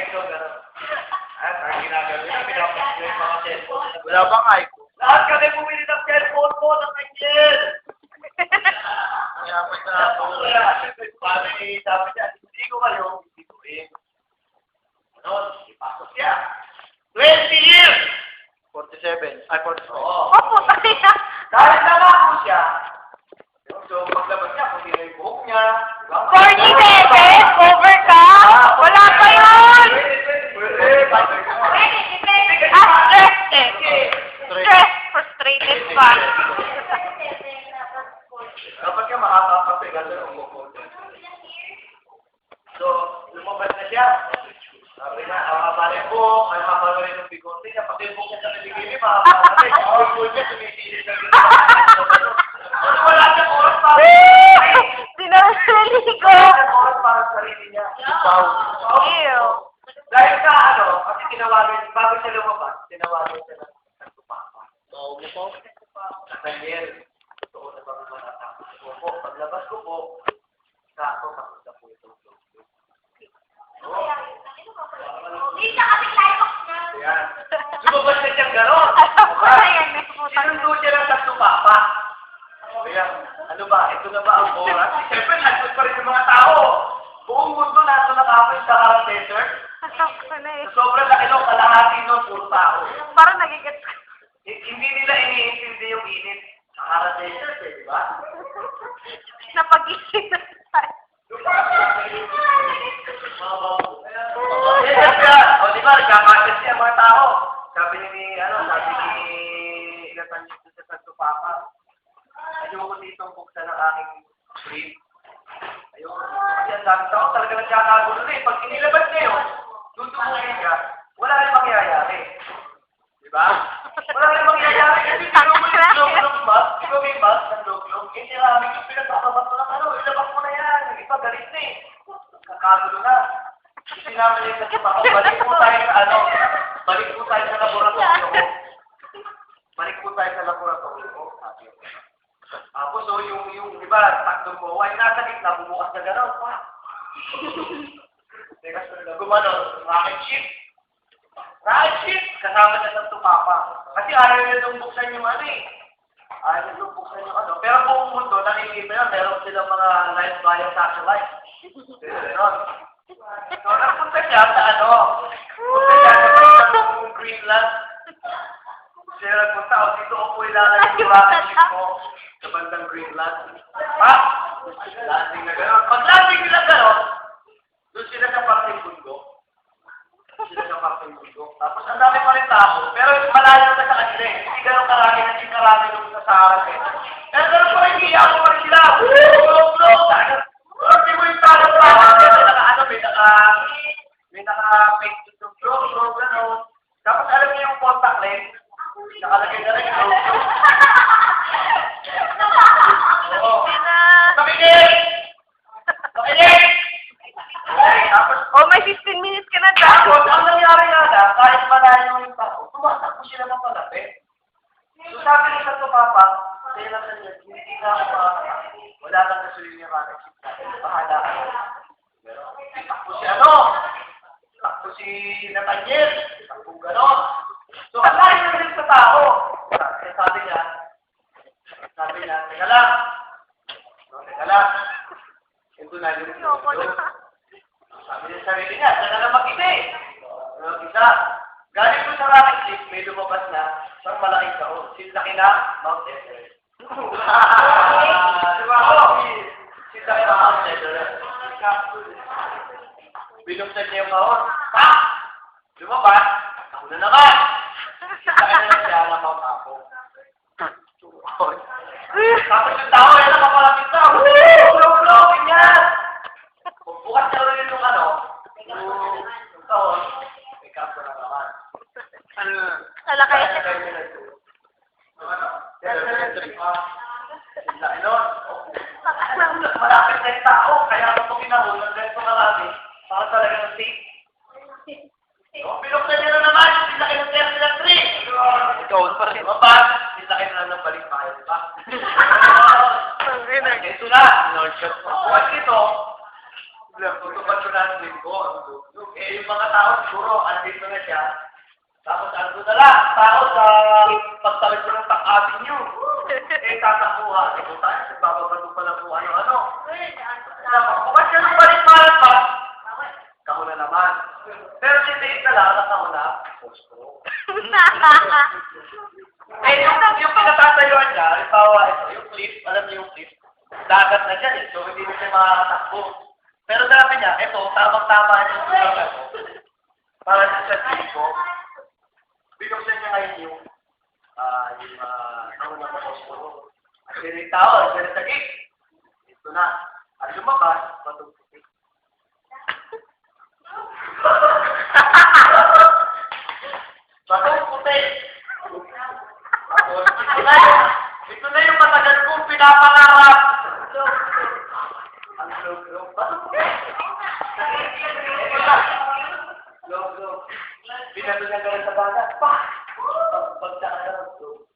ito, gano'n. At ang ginagawa nila, pinapasok yung mga cellphone. Wala bang iPhone? Lahat kami bumili ng cellphone po ng Angel! Kaya pa sa ako. Sabi niya, hindi ko kayo, hindi ko ano, ipasok siya. 20 years! 47. Ay, 45. Oo. Opo, kaya. Kahit nangako siya, so paglabas niya, kung sino yung buhok niya, 47? Over ka? Wala pa yun! Stress eh. Stress, frustrated pa. Dapat ka makakapapigal sa umukot. So, lumabas na siya. Sabi na, ang kapalin po, ang kapalin ng bigote niya, pati yung buhok niya sa naligili, makapalin. Ang buhok niya, tumitigil sa gano'n. Wala siyang oras para Sinaliligo. wala siyang oras para sa sarili niya. Ew. Dahil sa kasi tinawagan, bago siya lumabas, tinawagan siya ng tumapa. Bawo mo po? Daniel, totoo na ba naman ako? Paglabas ko po, sakto makita po ito. Hindi siya kasi live na. Ayan. Lumabas na siyang gano'n. Sinundo siya lang sa tumapa. Ayan. Ano ba? Ito na ba ang oras? Siyempre, nandun pa rin yung mga tao. Buong mundo nandun nakapin sa Harang Desert. Sobrang laki nung kalahati nung puro tao. Parang nagigit. Hindi nila iniintindi yung init sa Harang Desert, di ba? Napag-isip na tayo. O, di ba, nagkakasin siya mga tao. Sabi ni Ilatan dito sa Santo Papa, ayoko ditong buksan ang aking brief. Ayoko. Kasi ang dami tao talaga nagkakagulo na eh. Pag inilabas niya yun, tutumuhin ka, wala rin mangyayari. Di ba? Wala rin mangyayari kasi ikaw mo yung log-log mask, ikaw may mask ng log-log, eh maraming yung pinagkakabat mo ng ilabas mo na yan. Yung iba galit na eh. Kakagulo na. Kasi namin yung nagpapako, balik po tayo sa balik po tayo sa laboratorio ko. Balik po tayo sa laboratorio ko. Tapos so yung iba, takdo mo, ay nasa gitna, bumukas na gano'n. Teka, gumano, rocket ship. Rocket ship, kasama na sa tumapa. Kasi ayaw nila nung buksan yung ayaw nila nung buksan yung Pero buong mundo, nakikita yun, meron silang mga live via satellite. Gano'n. So, nagpunta siya sa punta siya sa Greenland. Siya nagpunta, dito ako ilalagay yung rocket ship ko sa bandang Greenland. Landing na gano'n. Pag landing nila gano'n, doon sila sa parting bundok. Tapos ang dami pa rin tao, pero malayo na sa kanila eh. Hindi gano'n karami doon sa Sahara. Pero gano'n pa rin, iiyak pa rin sila. Hindi mo yung tao may naka-fake yung bro, gano'n. Tapos alam niyo yung contact lens, nakalagay na rin yung Oo. Pakinig! Tapos, May 15 minutes ka na tapos, ang nangyari nga kahit malayo yung tao, tumatakbo sila ng malapit. So sabi ni sa tumapa, kaya lang niya, hindi na ako wala lang nasulit niya rocket ship natin. Bahala ka. Takbo si takbo si Nathaniel, takbo gano'n. So, ang layo na rin sa tao. Sabi niya, teka lang. Ito na yung sabi niya sa sarili niya, sana na mag-isa isa. Galing ko sa rocket ship, may lumabas na, isang malaking taon. Sinlaki na, Mount Everest. Diba ako? Sinlaki na Mount Everest. Binuksan niya yung kahon. Lumabas, ako na naman. Sinlaki na siya ng Mount Apo. Tapos yung tao, yan ang kapalapit na. Ulog-ulog, ganyan. Bukas na rin yung yung kahon, may kaso na naman. Salakay. Malapit na yung tao, kaya ako pinahul ng ganito marami para talaga ng safe. Pinuksan niya na naman, sinlaki ng Terminal 3. Ikaw pa rin. Mabas, sinlaki na ng balik-bayan pa. Ito na, bukas nito, tutupad ko na ang linggo, ang dugdug. Eh, yung mga tao siguro, andito na siya. Tapos ando na lang, tao sa pagtawid ko ng Avenue. Eh, tatakuha. Eh, kung tayo, nagbababato pa lang po ano-ano. Bukas siya nung balik-balik pa. Kahuna naman. Pero sinate na lang, nakahuna. Posto. Eh, yung pinatatayuan niya, halimbawa ito, yung cliff, alam niyo yung cliff, dagat na dyan eh, so hindi na siya makakatakbo. Pero sabi niya, ito, tamang-tama yung sulang ako. Para sa tipo, binuksan niya ngayon yung nauna na posto. At yung tao, at yung tagig. Ito na. At lumabas, patugtugig. Patugtugig. Ito na yung matagal kong pinapangarap. Ang log-log. Log-log. Binato niya gano'n sa bata. Pa! Pagtaka na log-log.